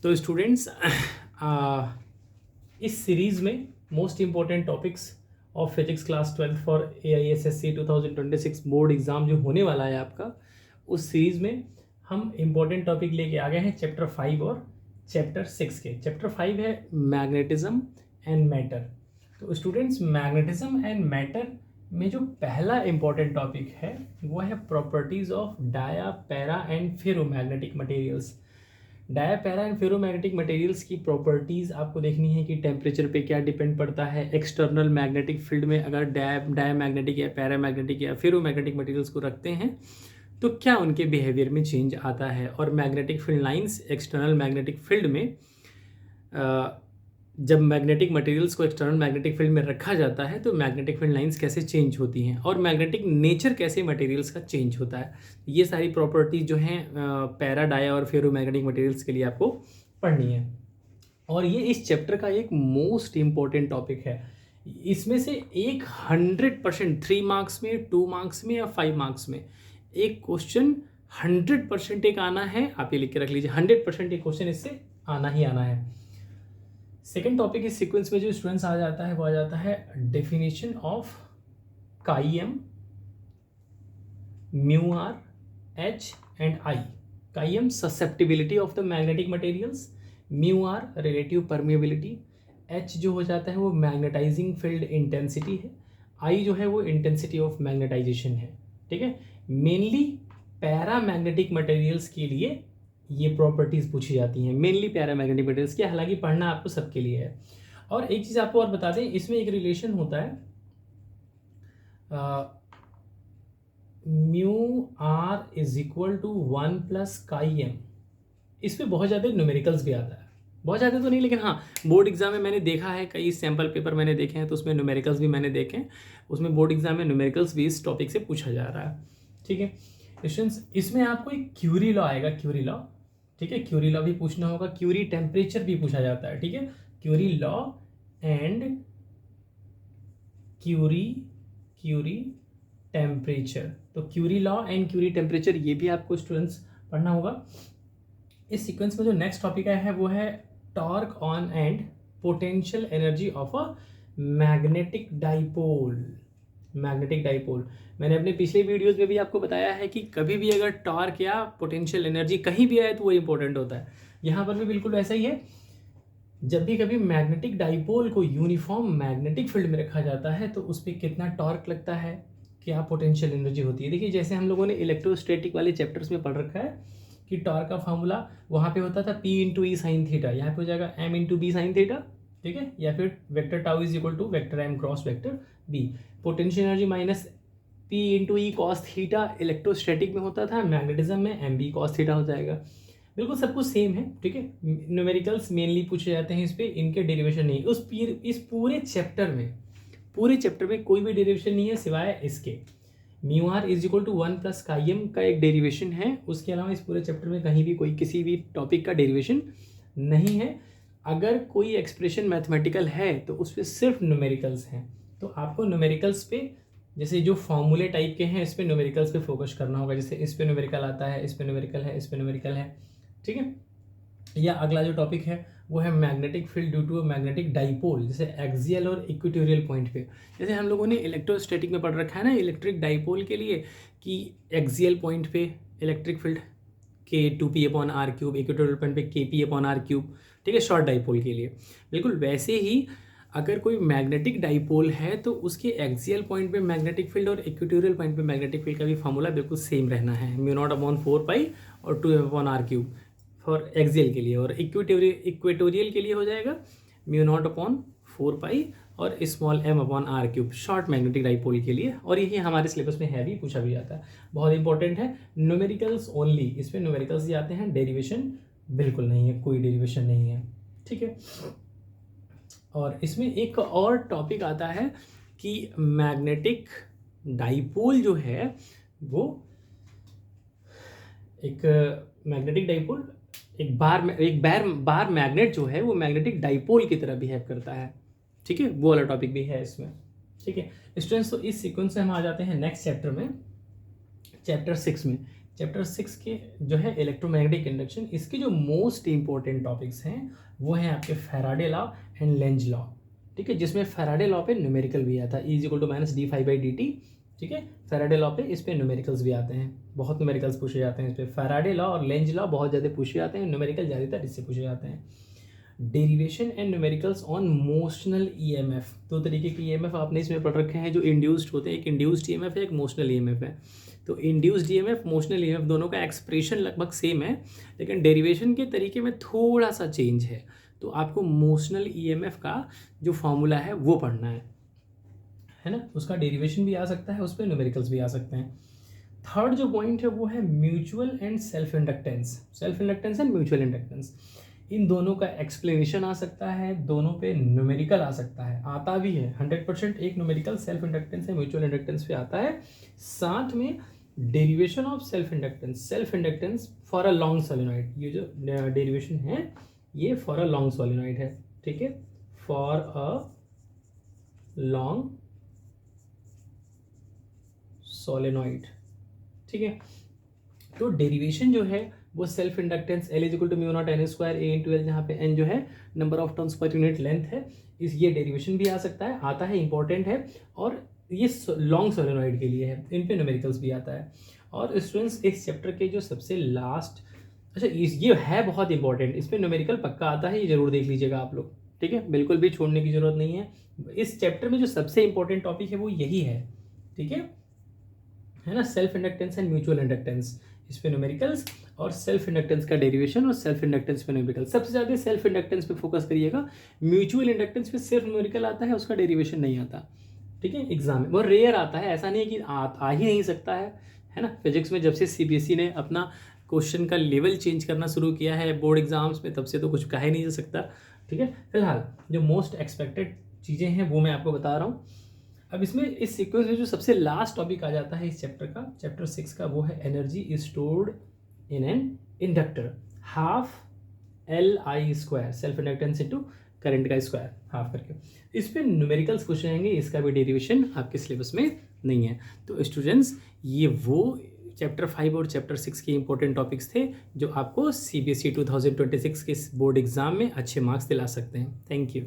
तो स्टूडेंट्स इस सीरीज़ में most important topics of physics class 12 for AISSC 2026 board exam जो होने वाला है आपका, उस सीरीज़ में हम इम्पॉर्टेंट टॉपिक लेके आ गए हैं चैप्टर 5 और चैप्टर 6 के। चैप्टर 5 है मैग्नेटिज्म एंड मैटर। तो स्टूडेंट्स, मैग्नेटिज्म एंड मैटर में जो पहला इम्पॉर्टेंट टॉपिक है वो है properties of dia, para and ferromagnetic materials. Dia, para and ferromagnetic materials की प्रॉपर्टीज़ आपको देखनी है कि टेम्परेचर पे क्या डिपेंड पड़ता है। एक्सटर्नल मैग्नेटिक फील्ड में अगर डाया मैग्नेटिक या पैरा मैग्नेटिक या फेरोमैग्नेटिक मटेरियल्स को रखते हैं तो क्या उनके बिहेवियर में चेंज आता है। और magnetic field lines external magnetic field में जब मैग्नेटिक मटेरियल्स को एक्सटर्नल मैग्नेटिक फील्ड में रखा जाता है तो मैग्नेटिक फील्ड लाइंस कैसे चेंज होती हैं और मैग्नेटिक नेचर कैसे मटेरियल्स का चेंज होता है। ये सारी प्रॉपर्टीज जो हैं पैरा, डाया और फेरोमैग्नेटिक मटेरियल्स के लिए आपको पढ़नी है। और ये इस चैप्टर का एक मोस्ट इम्पॉर्टेंट टॉपिक है। इसमें से एक 100% 3 मार्क्स में, 2 मार्क्स में या 5 मार्क्स में एक क्वेश्चन 100% एक आना है। आप ये लिख के रख लीजिए, 100% एक क्वेश्चन इससे आना ही आना है। सेकेंड टॉपिक इस सीक्वेंस में जो स्टूडेंट्स आ जाता है वो आ जाता है definition of chi M, mu R, H and I. Chi M susceptibility of the magnetic materials, mu R relative permeability, H जो हो जाता है वो मैग्नेटाइजिंग फील्ड इंटेंसिटी है, आई जो है वो इंटेंसिटी ऑफ मैग्नेटाइजेशन है। ठीक है, मेनली पैरामैग्नेटिक मटेरियल्स के लिए ये प्रॉपर्टीज़ पूछी जाती हैं, मेनली पैरामैग्नेटिक मटेरियल्स की। हालांकि पढ़ना आपको सबके लिए है। और एक चीज़ आपको और बता दें, इसमें एक रिलेशन होता है mu R is equal to 1 plus chi M. इस पर बहुत ज़्यादा न्यूमेरिकल्स भी आता है, बहुत ज़्यादा तो नहीं, लेकिन हाँ बोर्ड एग्जाम में मैंने देखा है, कई सैम्पल पेपर मैंने देखे हैं तो उसमें न्यूमेरिकल्स भी मैंने देखे हैं। उसमें बोर्ड एग्जाम में न्यूमेरिकल्स भी इस टॉपिक से पूछा जा रहा है। ठीक है क्वेश्चंस, इसमें आपको एक क्यूरी लॉ आएगा, क्यूरी लॉ। ठीक है, क्यूरी लॉ भी पूछना होगा, क्यूरी टेम्परेचर भी पूछा जाता है। ठीक है, Curie law and Curie temperature. तो Curie law and Curie temperature ये भी आपको स्टूडेंट्स पढ़ना होगा। इस सीक्वेंस में जो नेक्स्ट टॉपिक है वो है torque on and potential energy of a magnetic dipole. Magnetic dipole, मैंने अपने पिछले वीडियोस में भी आपको बताया है कि कभी भी अगर टॉर्क या पोटेंशियल एनर्जी कहीं भी आए तो वो इंपॉर्टेंट होता है। यहाँ पर भी बिल्कुल वैसा ही है। जब भी कभी मैग्नेटिक डाइपोल को यूनिफॉर्म मैग्नेटिक फील्ड में रखा जाता है तो उस पर कितना टॉर्क लगता है, क्या पोटेंशियल एनर्जी होती है। देखिए, जैसे हम लोगों ने इलेक्ट्रोस्टैटिक वाले चैप्टर्स में पढ़ रखा है कि टॉर्क का फॉर्मूला वहाँ पे होता था P into E sine theta, यहाँ पे हो जाएगा M into B sine theta. ठीक है, या फिर vector tau is equal to vector M cross vector B। Potential energy minus P into E cos theta electrostatic में होता था, मैग्नेटिज्म में M B कॉस थीटा हो जाएगा। बिल्कुल सब कुछ सेम है। ठीक है, न्यूमेरिकल्स मेनली पूछे जाते हैं इस पर, इनके डेरिवेशन नहीं। इस पूरे चैप्टर में कोई भी डेरिवेशन नहीं है सिवाय इसके। Mu R is equal to 1 plus chi M का एक डेरिवेशन है, उसके अलावा इस पूरे चैप्टर में कहीं भी कोई किसी भी टॉपिक का डेरिवेशन नहीं है। अगर कोई एक्सप्रेशन मैथमेटिकल है तो उस पर सिर्फ न्यूमेरिकल्स हैं। तो आपको न्यूमेरिकल्स पे, जैसे जो फॉर्मूले टाइप के हैं, इस पर न्यूमेरिकल्स पे फोकस करना होगा। जैसे इस पे न्यूमेरिकल आता है, इस पे न्यूमेरिकल है, इस पे न्यूमेरिकल है। ठीक है, या अगला जो टॉपिक है वो है magnetic field due to magnetic dipole, जैसे एक्सियल और इक्वेटोरियल पॉइंट पे। जैसे हम लोगों ने इलेक्ट्रोस्टैटिक में पढ़ रखा है ना, इलेक्ट्रिक डाइपोल के लिए कि एक्सियल पॉइंट पे electric field K2P/r³, equatorial point पे Kp/r³। ठीक है, शॉर्ट डाइपोल के लिए। बिल्कुल वैसे ही अगर कोई मैग्नेटिक डाइपोल है तो उसके एक्सियल पॉइंट पे मैग्नेटिक फील्ड और इक्वेटोरियल पॉइंट पे मैग्नेटिक फील्ड का भी फॉर्मूला बिल्कुल सेम रहना है, μ0/4π और 2m/r³ फॉर एक्सियल के लिए। और इक्वेटोरियल के लिए हो जाएगा μ0/4π और small m/r³ short magnetic dipole के लिए। और यही हमारे सिलेबस में है भी, पूछा भी जाता है, बहुत इंपॉर्टेंट है। न्यूमेरिकल्स ओनली, इस पर न्यूमेरिकल्स ही आते हैं, डेरिवेशन बिल्कुल नहीं है, कोई डेरिवेशन नहीं है। ठीक है, और इसमें एक और टॉपिक आता है कि मैग्नेटिक डाइपोल जो है वो एक मैग्नेटिक डाइपोल एक बार मैग्नेट जो है वो मैग्नेटिक डाइपोल की तरह बिहेव करता है। ठीक है, वो वाला टॉपिक भी है इसमें। ठीक है स्टूडेंट्स, तो इस सीक्वेंस से हम आ जाते हैं नेक्स्ट चैप्टर में, चैप्टर 6 में। चैप्टर 6 के जो है इलेक्ट्रोमैग्नेटिक इंडक्शन, इसके जो मोस्ट इंपॉर्टेंट टॉपिक्स हैं वो हैं आपके Faraday law and Lenz law, ठीक है, जिसमें फैराडे लॉ पे न्यूमेरिकल भी आता है, E=-d∅dt, ठीक है। फैराडे लॉ पे इस पे न्यूमेरिकल्स भी आते हैं, बहुत न्यूमेरिकल्स पूछे जाते हैं इस पे। फैराडे लॉ और लेंज लॉ बहुत ज़्यादा पूछे जाते हैं, न्यूमेरिकल ज़्यादातर इससे पूछे जाते हैं। Derivation and numericals on motional EMF, दो तरीके के ईएमएफ आपने इसमें पढ़ रखे हैं जो इंड्यूस्ड होते हैं, एक इंड्यूस्ड ईएमएफ है, एक मोशनल ईएमएफ है। तो इंड्यूस्ड ईएमएफ, मोशनल ईएमएफ दोनों का एक्सप्रेशन लगभग सेम है, लेकिन डेरिवेशन के तरीके में थोड़ा सा चेंज है। तो आपको मोशनल ईएमएफ का जो फॉर्मूला है वो पढ़ना है ना, उसका डेरिवेशन भी आ सकता है, उस पर न्यूमेरिकल्स भी आ सकते हैं। थर्ड जो पॉइंट है वो है mutual and self inductance, self inductance and mutual inductance, इन दोनों का एक्सप्लेनेशन आ सकता है, दोनों पे न्यूमेरिकल आ सकता है, आता भी है 100%। एक न्यूमेरिकल सेल्फ इंडक्टेंस है, म्यूचुअल इंडक्टेंस पे आता है, साथ में derivation of self inductance for a long solenoid, ये जो डेरिवेशन है ये फॉर अ लॉन्ग सोलेनॉइड है, ठीक है, फॉर अ लॉन्ग सोलेनॉइड, ठीक है। तो डेरिवेशन जो है वो सेल्फ इंडक्टेंस L=μ0n²a×L, जहाँ पे n जो है number of turns per unit length है, ये डेरिवेशन भी आ सकता है, आता है, इंपॉर्टेंट है, और ये लॉन्ग सोलेनॉइड के लिए है, इन पे न्यूमेरिकल्स भी आता है। और स्टूडेंट्स इस चैप्टर के जो सबसे लास्ट, अच्छा ये है बहुत इंपॉर्टेंट, इस पर न्यूमेरिकल पक्का आता है, ये जरूर देख लीजिएगा आप लोग, ठीक है, बिल्कुल भी छोड़ने की जरूरत नहीं है। इस चैप्टर में जो सबसे इंपॉर्टेंट टॉपिक है वो यही है, ठीक है ना, self inductance and mutual inductance, इस पे न्यूमेरिकल्स, और सेल्फ इंडक्टेंस का डेरिवेशन और सेल्फ इंडक्टेंस पे न्यूमेरिकल। सबसे ज़्यादा सेल्फ इंडक्टेंस पे फोकस करिएगा, म्यूचुअल इंडक्टेंस पे सिर्फ न्यूमेरिकल आता है, उसका डेरिवेशन नहीं आता, ठीक है, एग्जाम में वो रेयर आता है, ऐसा नहीं है कि आ ही नहीं सकता है ना। फिजिक्स में जब से CBSE ने अपना क्वेश्चन का लेवल चेंज करना शुरू किया है बोर्ड एग्जाम्स में, तब से तो कुछ कहा ही नहीं जा सकता, ठीक है। फिलहाल जो मोस्ट एक्सपेक्टेड चीज़ें हैं वो मैं आपको बता रहा हूँ। अब इसमें इस सीक्वेंस में जो सबसे लास्ट टॉपिक आ जाता है इस चैप्टर का, चैप्टर 6 का, वो है energy is stored in an inductor, ½ Li², self inductance into current का स्क्वायर, हाफ करके। इस पे न्यूमेरिकल्स पूछे जाएंगे, इसका भी डेरिवेशन आपके सिलेबस में नहीं है। तो स्टूडेंट्स ये वो चैप्टर 5 और चैप्टर 6 के इंपॉर्टेंट टॉपिक्स थे जो आपको CBSE 2026 के बोर्ड एग्जाम में अच्छे मार्क्स दिला सकते हैं। Thank you.